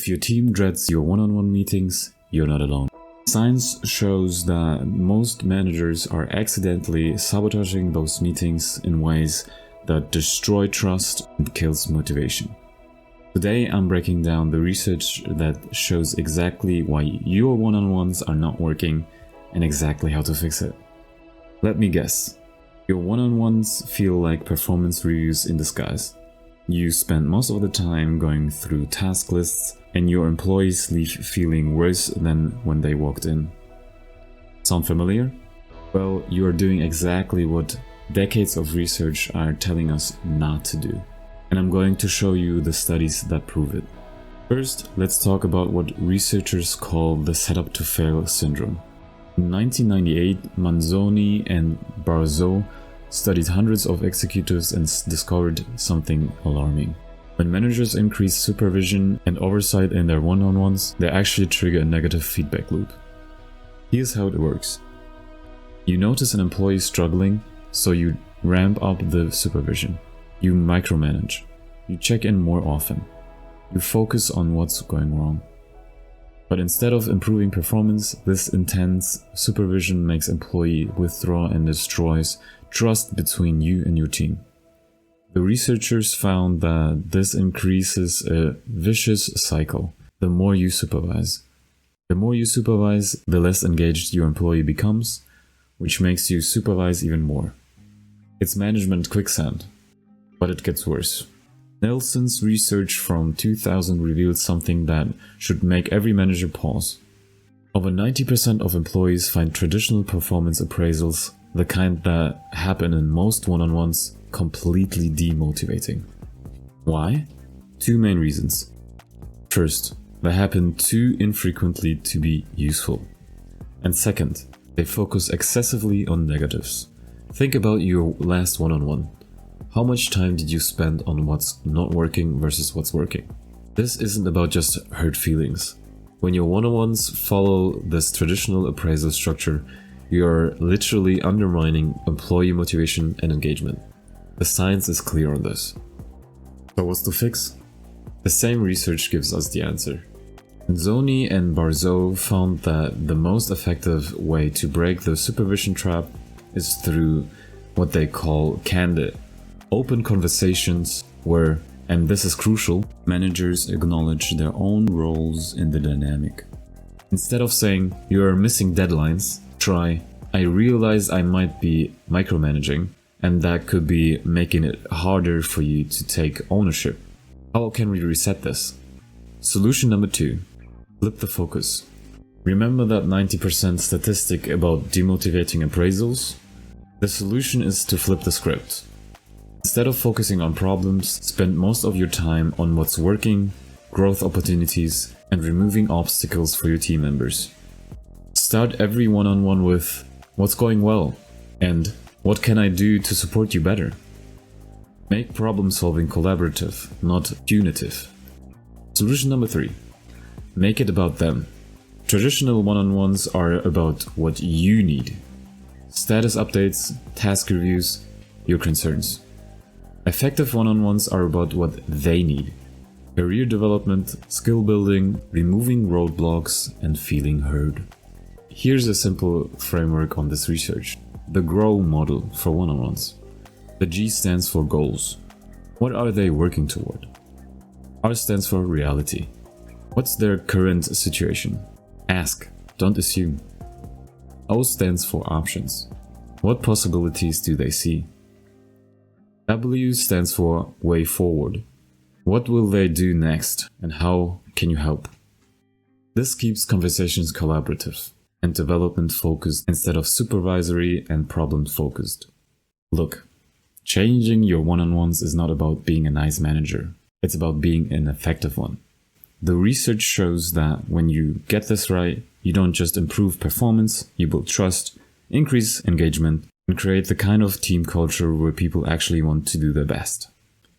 If your team dreads your one-on-one meetings, you're not alone. Science shows that most managers are accidentally sabotaging those meetings in ways that destroy trust and kills motivation. Today I'm breaking down the research that shows exactly why your one-on-ones are not working and exactly how to fix it. Let me guess. Your one-on-ones feel like performance reviews in disguise. You spend most of the time going through task lists and your employees leave feeling worse than when they walked in. Sound familiar? Well, you are doing exactly what decades of research are telling us not to do. And I'm going to show you the studies that prove it. First, let's talk about what researchers call the setup to fail syndrome. In 1998, Manzoni and Barsoux studied hundreds of executives and discovered something alarming. When managers increase supervision and oversight in their one-on-ones, they actually trigger a negative feedback loop. Here's how it works. You notice an employee struggling, so you ramp up the supervision. You micromanage. You check in more often. You focus on what's going wrong. But instead of improving performance, this intense supervision makes employee withdraw and destroys trust between you and your team. The researchers found that this increases a vicious cycle. The more you supervise. The more you supervise, the less engaged your employee becomes, which makes you supervise even more. It's management quicksand, but it gets worse. Nelson's research from 2000 revealed something that should make every manager pause. Over 90% of employees find traditional performance appraisals, the kind that happen in most one-on-ones, completely demotivating. Why? Two main reasons. First, they happen too infrequently to be useful. And second, they focus excessively on negatives. Think about your last one-on-one. How much time did you spend on what's not working versus what's working? This isn't about just hurt feelings. When your one-on-ones follow this traditional appraisal structure, you're literally undermining employee motivation and engagement. The science is clear on this. So what's the fix? The same research gives us the answer. Manzoni and Barsoux found that the most effective way to break the supervision trap is through what they call candid, open conversations where, and this is crucial, managers acknowledge their own roles in the dynamic. Instead of saying, "You're missing deadlines," try, "I realize I might be micromanaging, and that could be making it harder for you to take ownership. How can we reset this?" Solution number 2. Flip the focus. Remember that 90% statistic about demotivating appraisals? The solution is to flip the script. Instead of focusing on problems, spend most of your time on what's working, growth opportunities, and removing obstacles for your team members. Start every one-on-one with, "What's going well?" and "What can I do to support you better?" Make problem-solving collaborative, not punitive. Solution number 3. Make it about them. Traditional one-on-ones are about what you need. Status updates, task reviews, your concerns. Effective one-on-ones are about what they need. Career development, skill building, removing roadblocks, and feeling heard. Here's a simple framework on this research. The GROW model for one-on-ones. The G stands for goals. What are they working toward? R stands for reality. What's their current situation? Ask, don't assume. O stands for options. What possibilities do they see? W stands for way forward. What will they do next and how can you help? This keeps conversations collaborative and development focused instead of supervisory and problem focused. Look, changing your one-on-ones is not about being a nice manager. It's about being an effective one. The research shows that when you get this right, you don't just improve performance, you build trust, increase engagement, and create the kind of team culture where people actually want to do their best.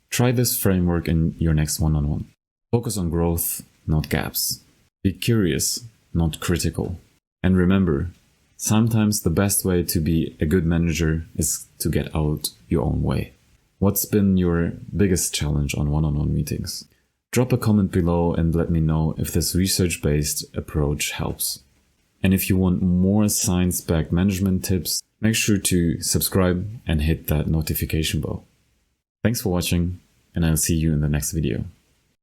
Try this framework in your next one-on-one. Focus on growth, not gaps. Be curious, not critical. And remember, sometimes the best way to be a good manager is to get out your own way. What's been your biggest challenge on one-on-one meetings? Drop a comment below and let me know if this research-based approach helps. And if you want more science-backed management tips, make sure to subscribe and hit that notification bell. Thanks for watching, and I'll see you in the next video.